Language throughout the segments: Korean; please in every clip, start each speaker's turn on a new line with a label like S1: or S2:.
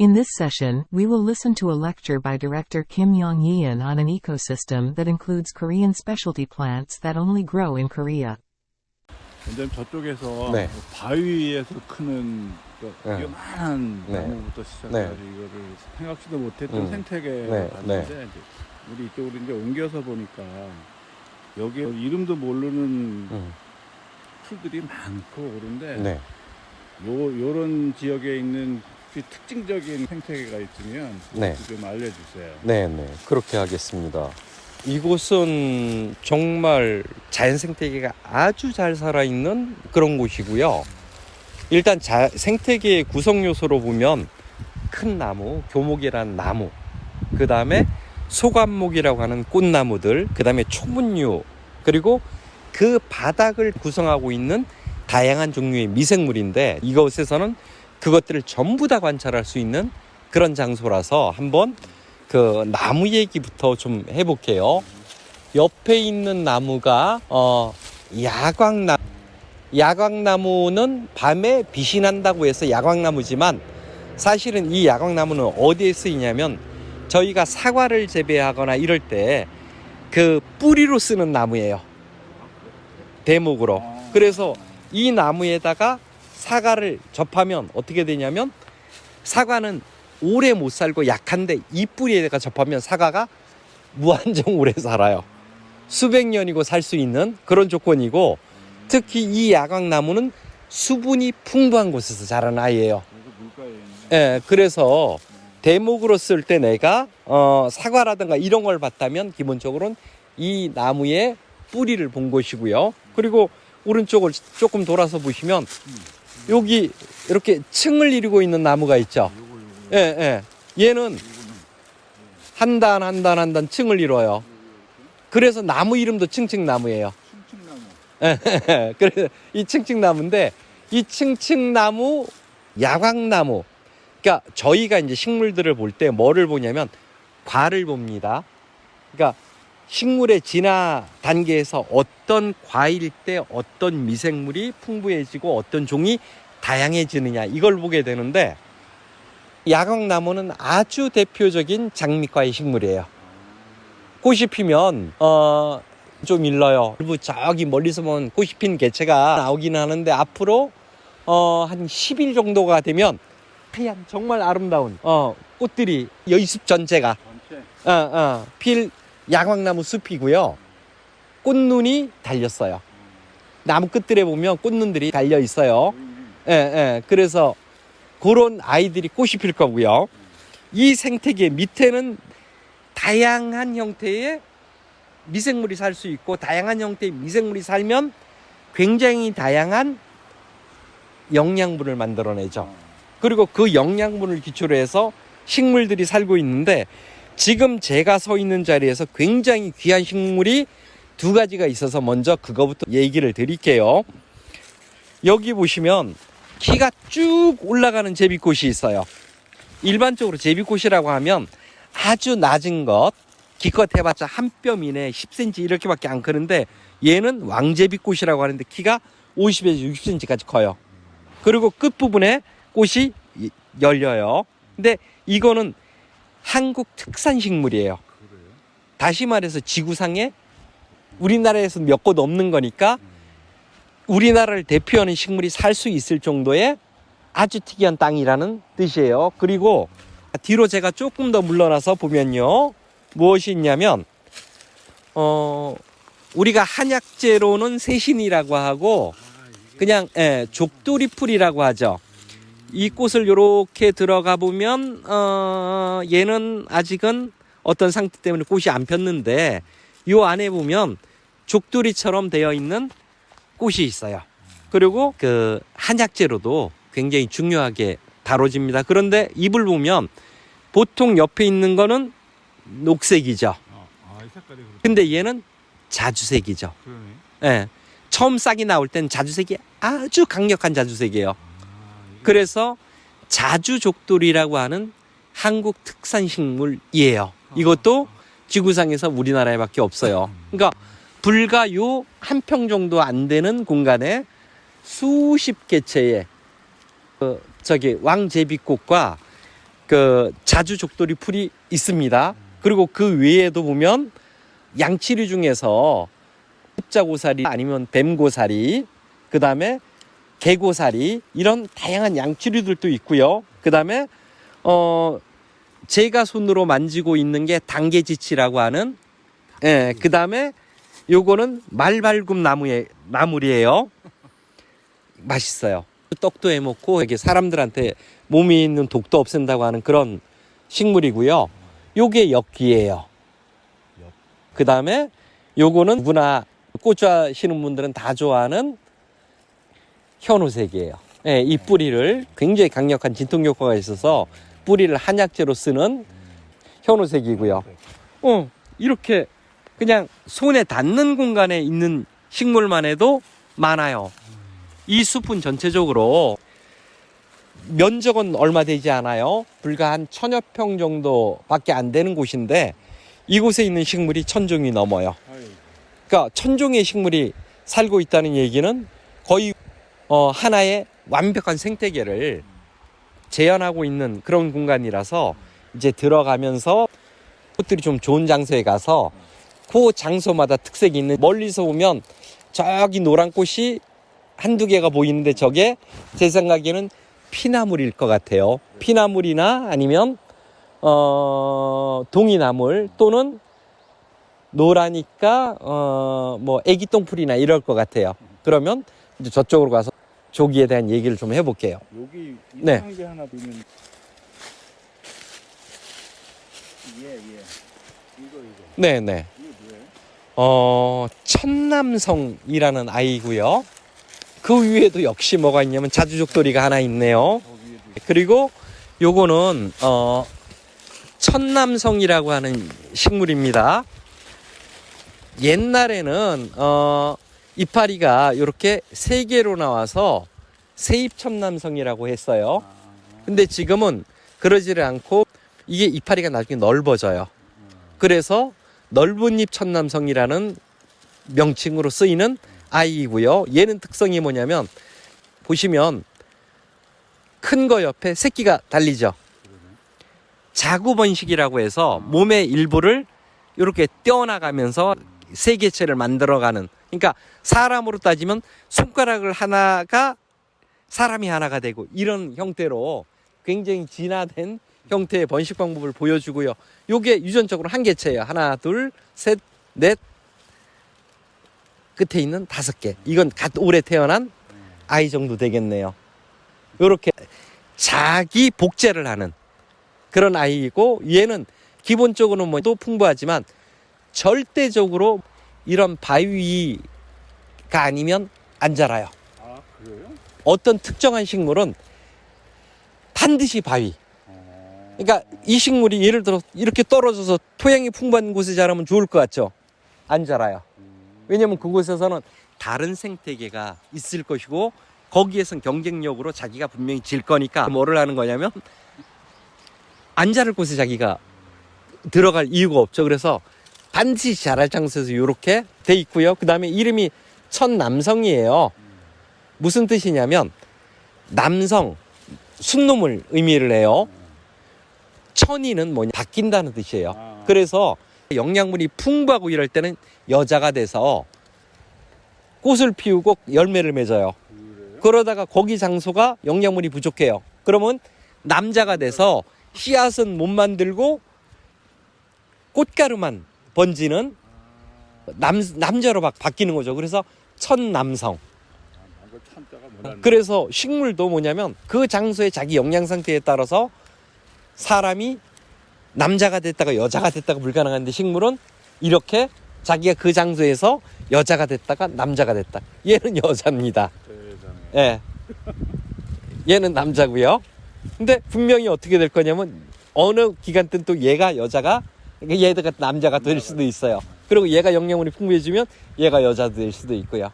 S1: In this session, we will listen to a lecture by director Kim Yong-yeon on an ecosystem that includes Korean specialty plants that only grow in Korea.
S2: 왜냐면 저쪽에서
S3: 네.
S2: 바위에서 크는
S3: 네.
S2: 요만한
S3: 네.
S2: 나무부터 시작해가지고 이거를 생각지도 못했던
S3: 네.
S2: 생태계를 봤는데 이제 우리 이쪽으로 이제 옮겨서 보니까 여기 이름도 모르는 풀들이 많고 그런데
S3: 네.
S2: 요런 지역에 있는 특징적인 생태계가 있으면
S3: 네.
S2: 좀 알려주세요.
S3: 네, 그렇게 하겠습니다. 이곳은 정말 자연 생태계가 아주 잘 살아있는 그런 곳이고요. 일단 생태계의 구성 요소로 보면 큰 나무, 교목이라는 나무, 그 다음에 소관목이라고 하는 꽃나무들, 그 다음에 초문류, 그리고 그 바닥을 구성하고 있는 다양한 종류의 미생물인데 이곳에서는 그것들을 전부 다 관찰할 수 있는 그런 장소라서 한번 그 나무 얘기부터 좀 해볼게요. 옆에 있는 나무가 야광나무. 야광나무는 밤에 빛이 난다고 해서 야광나무지만 사실은 이 야광나무는 어디에 쓰이냐면 저희가 사과를 재배하거나 이럴 때 그 뿌리로 쓰는 나무예요. 대목으로. 그래서 이 나무에다가 사과를 접하면 어떻게 되냐면 사과는 오래 못 살고 약한데 이 뿌리에다가 접하면 사과가 무한정 오래 살아요. 수백 년이고 살 수 있는 그런 조건이고 특히 이 야광나무는 수분이 풍부한 곳에서 자란 아이예요. 예, 그래서 대목으로 쓸 때 내가 사과라든가 이런 걸 봤다면 기본적으로는 이 나무의 뿌리를 본 것이고요. 그리고 오른쪽을 조금 돌아서 보시면 여기 이렇게 층을 이루고 있는 나무가 있죠. 예. 얘는 한 단 층을 이뤄요. 그래서 나무 이름도 층층나무예요. 층층나무. 그래서 이 층층나무인데 이 층층나무, 야광나무. 그러니까 저희가 이제 식물들을 볼 때 뭐를 보냐면 과를 봅니다. 그러니까 식물의 진화 단계에서 어떤 과일 때 어떤 미생물이 풍부해지고 어떤 종이 다양해지느냐 이걸 보게 되는데 야광나무는 아주 대표적인 장미과의 식물이에요. 꽃이 피면 좀 일러요. 그리고 저기 멀리서 보면 꽃이 핀 개체가 나오긴 하는데 앞으로 한 10일 정도가 되면 하얀 정말 아름다운 꽃들이 여기 숲 전체가 필 야광나무 숲이고요. 꽃눈이 달렸어요. 나무 끝들에 보면 꽃눈들이 달려 있어요. 그래서 그런 아이들이 꽃이 필 거고요. 이 생태계 밑에는 다양한 형태의 미생물이 살 수 있고 다양한 형태의 미생물이 살면 굉장히 다양한 영양분을 만들어내죠. 그리고 그 영양분을 기초로 해서 식물들이 살고 있는데 지금 제가 서 있는 자리에서 굉장히 귀한 식물이 두 가지가 있어서 먼저 그거부터 얘기를 드릴게요. 여기 보시면 키가 쭉 올라가는 제비꽃이 있어요. 일반적으로 제비꽃이라고 하면 아주 낮은 것, 기껏 해봤자 한 뼘 이내 10cm 이렇게밖에 안 크는데 얘는 왕제비꽃이라고 하는데 키가 50에서 60cm까지 커요. 그리고 끝부분에 꽃이 열려요. 근데 이거는 한국 특산 식물이에요. 다시 말해서 지구상에 우리나라에서 몇 곳 없는 거니까 우리나라를 대표하는 식물이 살 수 있을 정도의 아주 특이한 땅이라는 뜻이에요. 그리고 뒤로 제가 조금 더 물러나서 보면요. 무엇이 있냐면 우리가 한약재로는 세신이라고 하고 그냥 족두리풀이라고 하죠. 이 꽃을 이렇게 들어가 보면 얘는 아직은 어떤 상태 때문에 꽃이 안 폈는데 이 안에 보면 족두리처럼 되어 있는 꽃이 있어요. 그리고 그 한약재로도 굉장히 중요하게 다뤄집니다. 그런데 잎을 보면 보통 옆에 있는 거는 녹색이죠. 근데 얘는 자주색이죠. 예. 처음 싹이 나올 땐 자주색이 아주 강력한 자주색이에요. 그래서 자주족돌이라고 하는 한국 특산 식물이에요. 이것도 지구상에서 우리나라에밖에 없어요. 그러니까 불과 요 한 평 정도 안 되는 공간에 수십 개체의 왕제비꽃과 그 자주족돌이 풀이 있습니다. 그리고 그 외에도 보면 양치류 중에서 십자고사리 아니면 뱀고사리, 그 다음에 개고사리, 이런 다양한 양치류들도 있고요. 그 다음에 제가 손으로 만지고 있는 게 당개지치라고 하는, 예, 그 다음에 요거는 말발굽 나물이에요. 맛있어요. 떡도 해먹고 이게 사람들한테 몸에 있는 독도 없앤다고 하는 그런 식물이고요. 요게 엽기예요. 그 다음에 요거는 누구나 꽃 좋아하시는 분들은 다 좋아하는 현우색이에요. 예, 이 뿌리를 굉장히 강력한 진통 효과가 있어서 뿌리를 한약재로 쓰는 현우색이고요. 이렇게 그냥 손에 닿는 공간에 있는 식물만 해도 많아요. 이 숲은 전체적으로 면적은 얼마 되지 않아요. 불과 한 1000여 평 정도밖에 안 되는 곳인데 이곳에 있는 식물이 1000종이 넘어요. 그러니까 1000종의 식물이 살고 있다는 얘기는 거의 하나의 완벽한 생태계를 재현하고 있는 그런 공간이라서 이제 들어가면서 꽃들이 좀 좋은 장소에 가서 그 장소마다 특색이 있는, 멀리서 보면 저기 노란 꽃이 한두 개가 보이는데 저게 제 생각에는 피나물일 것 같아요. 피나물이나 아니면 동이나물, 또는 노라니까 뭐 애기똥풀이나 이럴 것 같아요. 그러면 이제 저쪽으로 가서 조기에 대한 얘기를 좀 해볼게요.
S2: 여기
S3: 네.
S2: 이상한 게 하나 보면 이거
S3: 네네.
S2: 이게 뭐예요?
S3: 천남성이라는 아이고요. 그 위에도 역시 뭐가 있냐면 자주족돌이가 하나 있네요. 그리고 요거는 천남성이라고 하는 식물입니다. 옛날에는 이파리가 이렇게 세 개로 나와서 세입천남성이라고 했어요. 근데 지금은 그러지를 않고 이게 이파리가 나중에 넓어져요. 그래서 넓은 잎 천남성이라는 명칭으로 쓰이는 아이이고요. 얘는 특성이 뭐냐면 보시면 큰 거 옆에 새끼가 달리죠. 자구번식이라고 해서 몸의 일부를 이렇게 떼어나가면서 세개체를 만들어가는, 그러니까 사람으로 따지면 손가락을 하나가 사람이 하나가 되고 이런 형태로 굉장히 진화된 형태의 번식 방법을 보여주고요. 요게 유전적으로 한 개체예요. 하나, 둘, 셋, 넷, 끝에 있는 5개. 이건 올해 태어난 아이 정도 되겠네요. 요렇게 자기 복제를 하는 그런 아이이고, 얘는 기본적으로는 뭐또 풍부하지만 절대적으로 이런 바위가 아니면 안 자라요.
S2: 아, 그래요?
S3: 어떤 특정한 식물은 반드시 바위. 그러니까 이 식물이 예를 들어 이렇게 떨어져서 토양이 풍부한 곳에 자라면 좋을 것 같죠? 안 자라요. 왜냐면 그곳에서는 다른 생태계가 있을 것이고 거기에선 경쟁력으로 자기가 분명히 질 거니까 뭐를 하는 거냐면 안 자랄 곳에 자기가 들어갈 이유가 없죠. 그래서 반드시 자랄 장소에서 이렇게 돼 있고요. 그 다음에 이름이 천남성이에요. 무슨 뜻이냐면 남성, 순놈을 의미를 해요. 천이는 뭐냐, 바뀐다는 뜻이에요. 그래서 영양분이 풍부하고 이럴 때는 여자가 돼서 꽃을 피우고 열매를 맺어요. 그러다가 거기 장소가 영양분이 부족해요. 그러면 남자가 돼서 씨앗은 못 만들고 꽃가루만 번지는 남자로 바뀌는 거죠. 그래서 천남성. 그래서 식물도 뭐냐면 그 장소의 자기 영양 상태에 따라서 사람이 남자가 됐다가 여자가 됐다가 불가능한데, 식물은 이렇게 자기가 그 장소에서 여자가 됐다가 남자가 됐다. 얘는 여자입니다. 예. 얘는 남자고요. 근데 분명히 어떻게 될 거냐면 어느 기간 때는 또 얘가 여자가, 얘가 남자가 될 수도 있어요. 그리고 얘가 영양분이 풍부해지면 얘가 여자도 될 수도 있고요.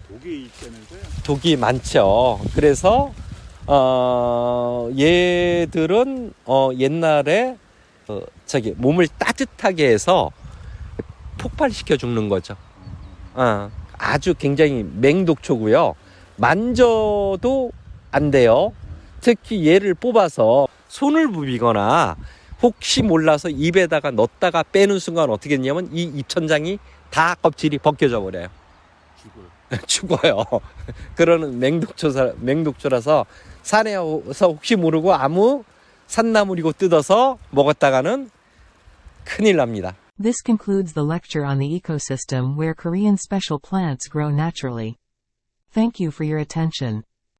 S2: 독이 있다면서요?
S3: 독이 많죠. 그래서 얘들은 옛날에 몸을 따뜻하게 해서 폭발시켜 죽는 거죠. 아주 굉장히 맹독초고요. 만져도 안 돼요. 특히 얘를 뽑아서 손을 부비거나 혹시 몰라서 입에다가 넣었다가 빼는 순간 어떻게 되냐면 이 입천장이 다 껍질이 벗겨져 버려요. 죽어요. 그러는 맹독초라서 산에 와서 혹시 모르고 아무 산나물이고 뜯어서 먹었다가는 큰일 납니다.
S1: This concludes the lecture on the ecosystem where Korean special plants grow naturally. Thank you for your attention.